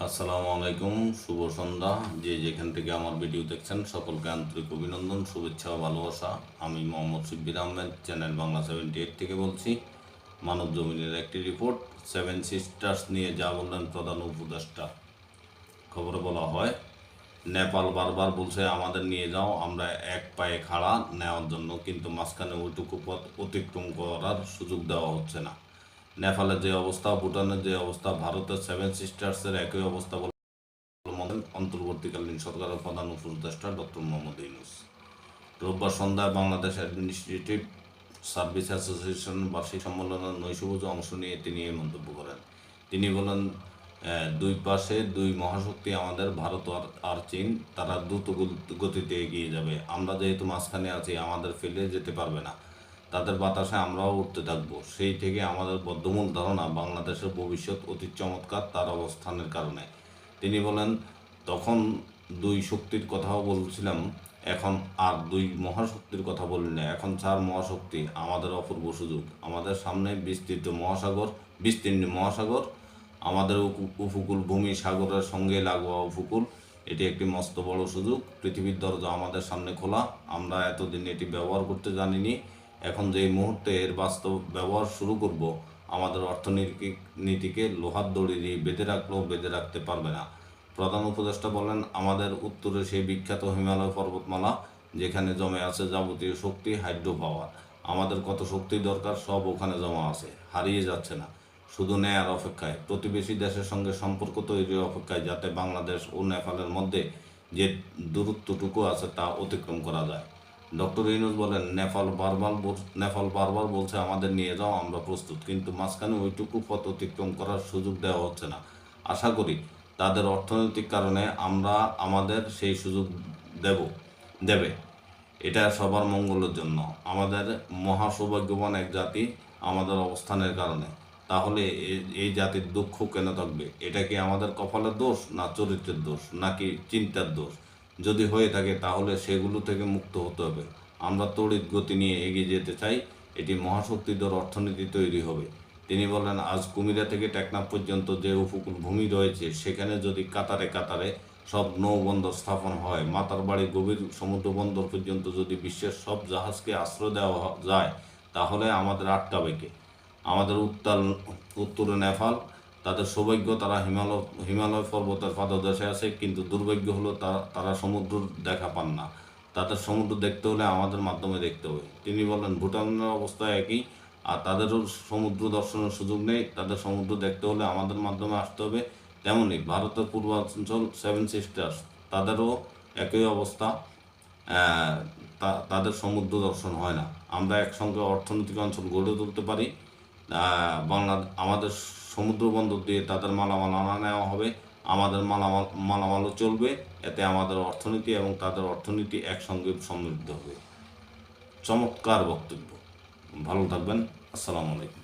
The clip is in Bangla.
আসসালামু আলাইকুম, শুভ সন্ধ্যা। যে যেখান থেকে আমার ভিডিও দেখছেন সকলকে আন্তরিক অভিনন্দন, শুভেচ্ছা ও ভালোবাসা। আমি মোহাম্মদ শিব্বির আহমেদ, চ্যানেল বাংলা 78 থেকে বলছি। মানব জমিনের একটি রিপোর্ট, সেভেন সিস্টার্স নিয়ে যা বললেন প্রধান উপদেষ্টা। খবরে বলা হয়, নেপাল বারবার বলছে আমাদের নিয়ে যাও, আমরা এক পায়ে খাড়া নেওয়ার জন্য, কিন্তু মাঝখানে ওইটুকু পথ অতিক্রম করার সুযোগ দেওয়া হচ্ছে না। নেপালের যে অবস্থা, ভুটানের যে অবস্থা, ভারতের সেভেন সিস্টার্সের একই অবস্থা অন্তর্বর্তীকালীন সরকারের প্রধান উপদেষ্টা ডক্টর মোহাম্মদ ইউনূস। রোববার সন্ধ্যায় বাংলাদেশ অ্যাডমিনিস্ট্রেটিভ সার্ভিস অ্যাসোসিয়েশনের বার্ষিক সম্মেলনের নৈশভোজে অংশ নিয়ে তিনি এই মন্তব্য করেন। তিনি বলেন, দুই পাশে দুই মহাশক্তি আমাদের, ভারত আর চীন, তারা দ্রুত গতিতে এগিয়ে যাবে। আমরা যেহেতু মাঝখানে আছি, আমাদের ফেলে যেতে পারবে না। তাদের বাতাসে আমরাও উঠতে থাকবো। সেই থেকে আমাদের বদ্ধমূল ধারণা বাংলাদেশের ভবিষ্যৎ অতি চমৎকার তার অবস্থানের কারণে। তিনি বলেন, তখন দুই শক্তির কথাও বলছিলাম, এখন আর দুই মহাশক্তির কথা বলি না, এখন চার মহাশক্তি। আমাদের অপূর্ব সুযোগ। আমাদের সামনে বিস্তীর্ণ মহাসাগর, আমাদের উপকূল ভূমি, সাগরের সঙ্গে লাগোয়া উপকূল। এটি একটি মস্ত বড় সুযোগ। পৃথিবীর দরজা আমাদের সামনে খোলা। আমরা এতদিন এটি ব্যবহার করতে জানিনি। এখন যেই মুহূর্তে এর বাস্তব ব্যবহার শুরু করব, আমাদের অর্থনীতিকে লোহার দড়ি দিয়ে বেঁধে রাখলেও বেঁধে রাখতে পারবে না। প্রধান উপদেষ্টা বলেন, আমাদের উত্তরে সেই বিখ্যাত হিমালয় পর্বতমালা, যেখানে জমে আছে যাবতীয় শক্তি, হাইড্রো পাওয়ার। আমাদের কত শক্তি দরকার, সব ওখানে জমা আছে, হারিয়ে যাচ্ছে না, শুধু নেয়ার অপেক্ষায়। প্রতিবেশী দেশের সঙ্গে সম্পর্ক তৈরির অপেক্ষায়, যাতে বাংলাদেশ ও নেপালের মধ্যে যে দূরত্বটুকু আছে তা অতিক্রম করা যায়। ডক্টর ইউনূস বলেন, নেপাল বারবার বলছে আমাদের নিয়ে যাও, আমরা প্রস্তুত, কিন্তু মাঝখানে ওইটুকু পথ অতিক্রম করার সুযোগ দেওয়া হচ্ছে না। আশা করি তাদের অর্থনৈতিক কারণে আমাদের সেই সুযোগ দেবে। এটা সবার মঙ্গলের জন্য। আমাদের মহা সৌভাগ্যবান এক জাতি আমাদের অবস্থানের কারণে। তাহলে এই জাতির দুঃখ কেন থাকবে? এটা কি আমাদের কপালের দোষ, না চরিত্রের দোষ, নাকি চিন্তার দোষ? যদি হয়ে থাকে তাহলে সেগুলো থেকে মুক্ত হতে হবে। আমরা তড়িৎ গতি নিয়ে এগিয়ে যেতে চাই। এটি মহাশক্তিধর অর্থনীতি তৈরি হবে। তিনি বলেন, আজ কুমিল্লা থেকে টেকনাফ পর্যন্ত যে উপকূল ভূমি রয়েছে, সেখানে যদি কাতারে কাতারে সব নৌবন্দর স্থাপন হয়, মাতারবাড়ি গভীর সমুদ্র বন্দর পর্যন্ত যদি বিশ্বের সব জাহাজকে আশ্রয় দেওয়া যায়, তাহলে আমাদের আটকাবে কে? আমাদের উত্তরে নেপাল, তাদের সৌভাগ্য, তারা হিমালয় পর্বতের পাদদেশে আছে, কিন্তু দুর্ভাগ্য হলো তারা সমুদ্র দেখা পান না। তাদের সমুদ্র দেখতে হলে আমাদের মাধ্যমে দেখতে হবে। তিনি বলেন, ভুটানের অবস্থা একই, আর তাদেরও সমুদ্র দর্শনের সুযোগ নেই। তাদের সমুদ্র দেখতে হলে আমাদের মাধ্যমে আসতে হবে। তেমনি ভারতের পূর্বাঞ্চল সেভেন সিস্টার্স, তাদেরও একই অবস্থা। তাদের সমুদ্র দর্শন হয় না। আমরা একসঙ্গে অর্থনৈতিক অঞ্চল গড়ে তুলতে পারি। আমাদের সমুদ্র বন্দর দিয়ে তাদের মালামাল আনা নেওয়া হবে, আমাদের মালামালও চলবে। এতে আমাদের অর্থনীতি এবং তাদের অর্থনীতি একসঙ্গে সমৃদ্ধ হবে। চমৎকার বক্তব্য। ভালো থাকবেন। আসসালামু আলাইকুম।